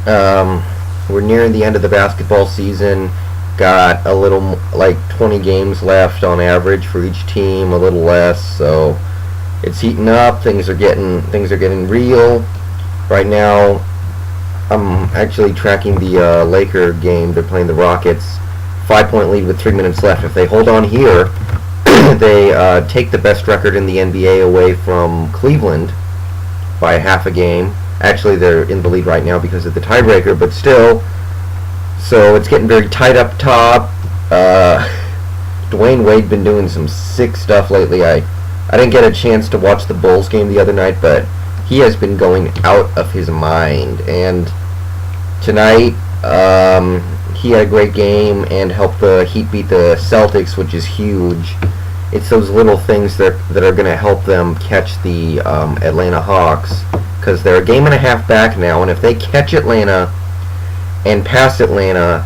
Um, we're nearing the end of the basketball season. Got a little like 20 games left on average for each team, a little less. So it's heating up. Things are getting real. Right now, I'm actually tracking the Laker game. They're playing the Rockets. 5-point lead with 3 minutes left. If they hold on here, they take the best record in the NBA away from Cleveland by half a game. Actually, they're in the lead right now because of the tiebreaker, but still. So it's getting very tight up top. Dwayne Wade been doing some sick stuff lately. I didn't get a chance to watch the Bulls game the other night, but he has been going out of his mind. And tonight, he had a great game and helped the Heat beat the Celtics, which is huge. It's those little things that are going to help them catch the Atlanta Hawks, because they're a game and a half back now, and if they catch Atlanta and pass Atlanta,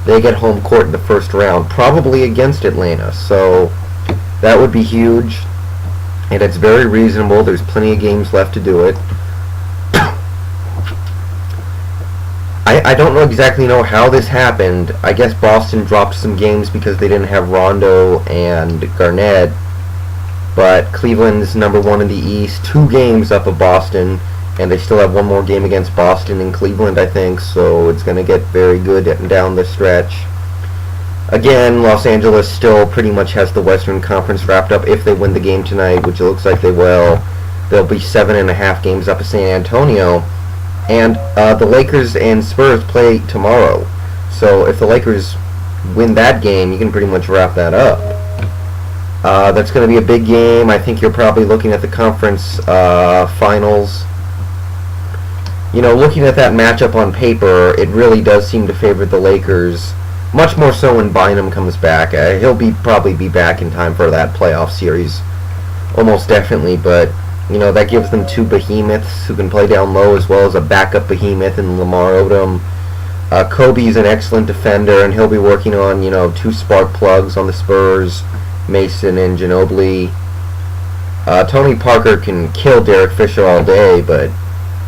they get home court in the first round, probably against Atlanta. So that would be huge, and it's very reasonable. There's plenty of games left to do it. I don't exactly know how this happened. I guess Boston dropped some games because they didn't have Rondo and Garnett, but Cleveland's number one in the East, 2 games up of Boston, and they still have one more game against Boston and Cleveland, I think, so it's going to get very good down the stretch. Again, Los Angeles still pretty much has the Western Conference wrapped up if they win the game tonight, which it looks like they will. They'll be 7.5 games up of San Antonio, and the Lakers and Spurs play tomorrow. So if the Lakers win that game, you can pretty much wrap that up. That's going to be a big game. I think you're probably looking at the conference finals. You know, looking at that matchup on paper, it really does seem to favor the Lakers, much more so when Bynum comes back. He'll probably be back in time for that playoff series, almost definitely, but you know, that gives them 2 behemoths who can play down low, as well as a backup behemoth in Lamar Odom. Kobe's an excellent defender, and he'll be working on, 2 spark plugs on the Spurs, Mason and Ginobili. Tony Parker can kill Derek Fisher all day, but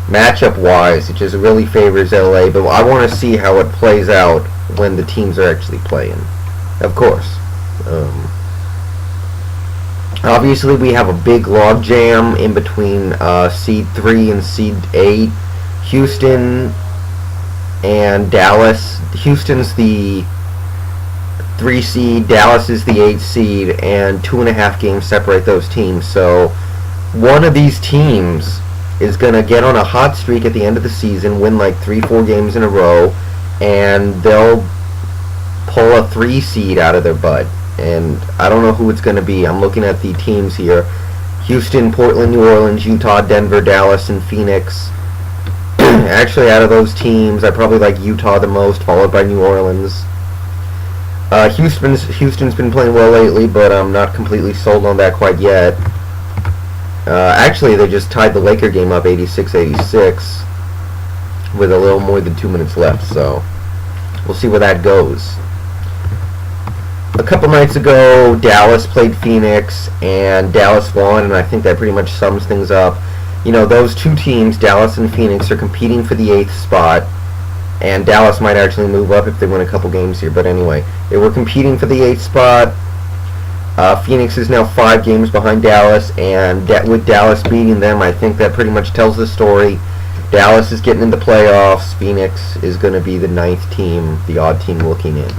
matchup-wise, it just really favors LA. But I want to see how it plays out when the teams are actually playing, of course. Obviously, we have a big log jam in between seed 3 and seed 8. Houston and Dallas. Houston's the 3 seed, Dallas is the 8 seed, and 2.5 games separate those teams. So one of these teams is going to get on a hot streak at the end of the season, win like 3-4 games in a row, and they'll pull a 3 seed out of their butt. And I don't know who it's going to be. I'm looking at the teams here. Houston, Portland, New Orleans, Utah, Denver, Dallas, and Phoenix. Actually, out of those teams, I probably like Utah the most, followed by New Orleans. Houston's been playing well lately, but I'm not completely sold on that quite yet. Actually, they just tied the Laker game up 86-86 with a little more than 2 minutes left, so we'll see where that goes. A couple nights ago, Dallas played Phoenix, and Dallas won, and I think that pretty much sums things up. You know, those 2 teams, Dallas and Phoenix, are competing for the 8th spot, and Dallas might actually move up if they win a couple games here, but anyway, they were competing for the 8th spot. Phoenix is now 5 games behind Dallas, and with Dallas beating them, I think that pretty much tells the story. Dallas is getting into playoffs. Phoenix is going to be the 9th team, the odd team looking in.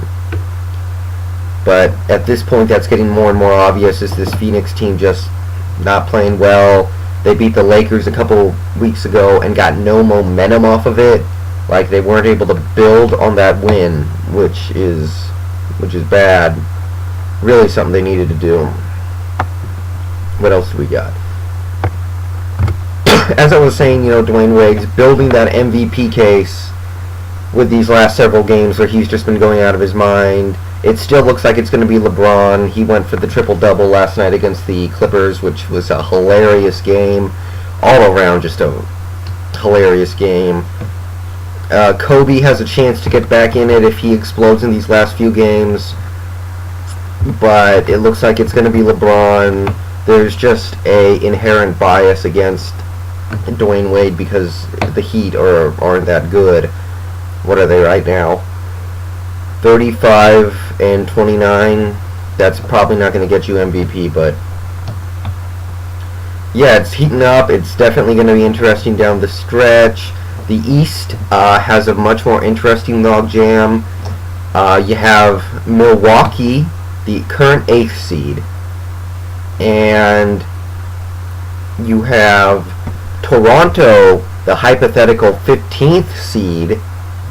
But at this point, that's getting more and more obvious. Is this Phoenix team just not playing well? They beat the Lakers a couple weeks ago and got no momentum off of it. Like, they weren't able to build on that win, which is bad. Really something they needed to do. What else do we got? As I was saying, Dwayne Wade's building that MVP case with these last several games where he's just been going out of his mind. It still looks like it's going to be LeBron. He went for the triple-double last night against the Clippers, which was a hilarious game. All around, just a hilarious game. Kobe has a chance to get back in it if he explodes in these last few games. But it looks like it's going to be LeBron. There's just a inherent bias against Dwayne Wade because the Heat aren't that good. what are they right now? 35 and 29. That's probably not going to get you MVP, but yeah, it's heating up. It's definitely going to be interesting down the stretch. The East has a much more interesting logjam. You have Milwaukee, the current 8th seed, and you have Toronto, the hypothetical 15th seed,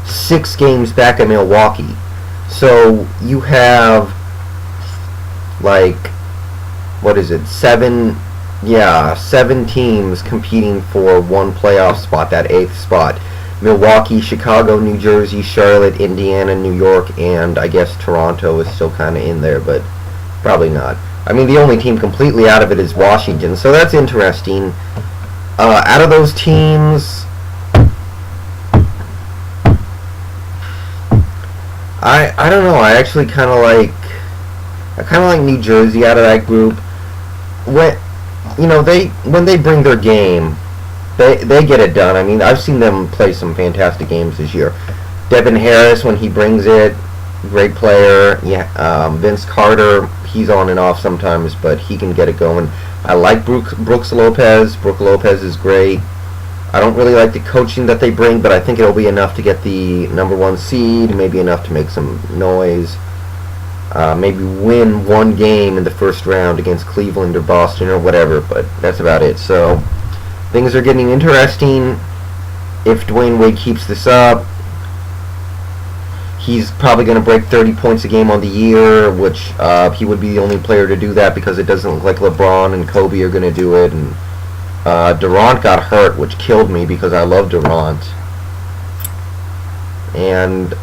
6 games back at Milwaukee. So you have, like, what is it, 7 teams competing for one playoff spot, that 8th spot. Milwaukee, Chicago, New Jersey, Charlotte, Indiana, New York, and I guess Toronto is still kind of in there, but probably not. I mean, the only team completely out of it is Washington, so that's interesting. Out of those teams, I don't know. I actually kind of like New Jersey out of that group. When they bring their game, they get it done. I mean, I've seen them play some fantastic games this year. Devin Harris, when he brings it, great player. Yeah, Vince Carter, he's on and off sometimes, but he can get it going. I like Brooks Lopez. Brooke Lopez is great. I don't really like the coaching that they bring, but I think it'll be enough to get the number 1 seed, maybe enough to make some noise. Maybe win one game in the first round against Cleveland or Boston or whatever, but that's about it. So things are getting interesting. If Dwayne Wade keeps this up, he's probably going to break 30 points a game on the year, which he would be the only player to do that because it doesn't look like LeBron and Kobe are going to do it. And Durant got hurt, which killed me because I love Durant. And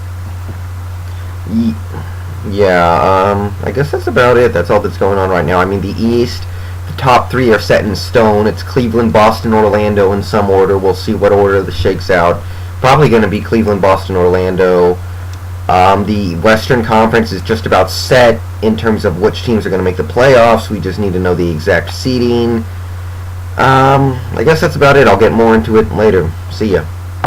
I guess that's about it. That's all that's going on right now. I mean, the East, the top 3 are set in stone. It's Cleveland, Boston, Orlando in some order. We'll see what order this shakes out. Probably going to be Cleveland, Boston, Orlando. The Western Conference is just about set in terms of which teams are going to make the playoffs. We just need to know the exact seeding. I guess that's about it. I'll get more into it later. See ya.